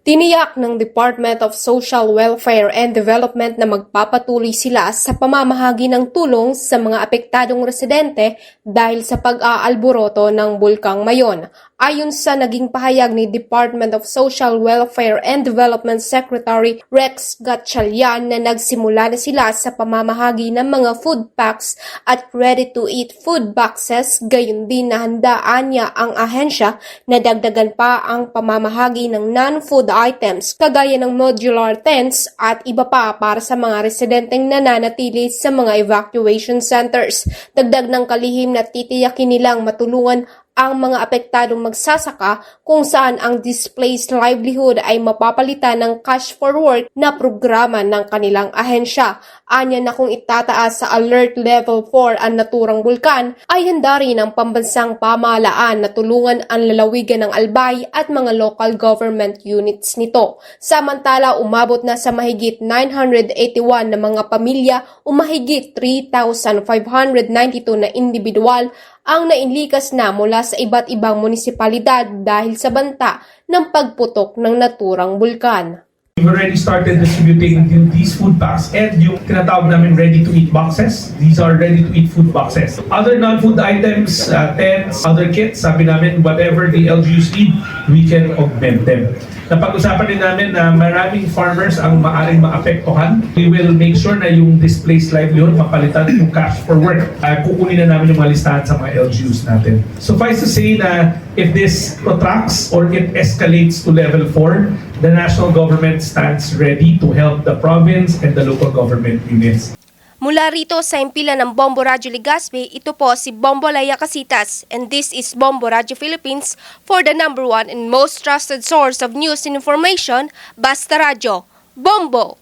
Tiniyak ng Department of Social Welfare and Development na magpapatuloy sila sa pamamahagi ng tulong sa mga apektadong residente dahil sa pag-aalboroto ng Bulkang Mayon. Ayon sa naging pahayag ni Department of Social Welfare and Development Secretary Rex Gatchalian na nagsimula na sila sa pamamahagi ng mga food packs at ready-to-eat food boxes, gayon din na handaan niya ang ahensya na dagdagan pa ang pamamahagi ng non-food items kagaya ng modular tents at iba pa para sa mga residenteng nananatili sa mga evacuation centers. Dagdag ng kalihim na titiyakin nilang matulungan ang mga apektadong magsasaka kung saan ang displaced livelihood ay mapapalitan ng cash for work na programa ng kanilang ahensya. Anya na kung itataas sa Alert Level 4 ang naturang bulkan, ay handa rin ang pambansang pamahalaan na tulungan ang lalawigan ng Albay at mga local government units nito. Samantala, umabot na sa mahigit 981 na mga pamilya o mahigit 3,592 na individual ang nainlikas na mula sa iba't ibang munisipalidad dahil sa banta ng pagputok ng naturang bulkan. We've already started distributing these food packs and yung tinatawag namin ready-to-eat boxes. These are ready-to-eat food boxes. Other non-food items, tents, other kits, sabi namin whatever the LGUs need, we can augment them. Napag-usapan din namin na maraming farmers ang maaring maapektuhan. We will make sure na yung displaced livelihood mapalitan yung cash for work. Kukunin na namin yung mga listahan sa mga LGUs natin. Suffice to say na if this protracts or it escalates to level 4, the national government stands ready to help the province and the local government units. Mula rito sa impilan ng Bombo Radyo Legazpi, ito po si Bombo Laya Casitas, and this is Bombo Radyo Philippines for the #1 and most trusted source of news and information, Basta Radyo. Bombo!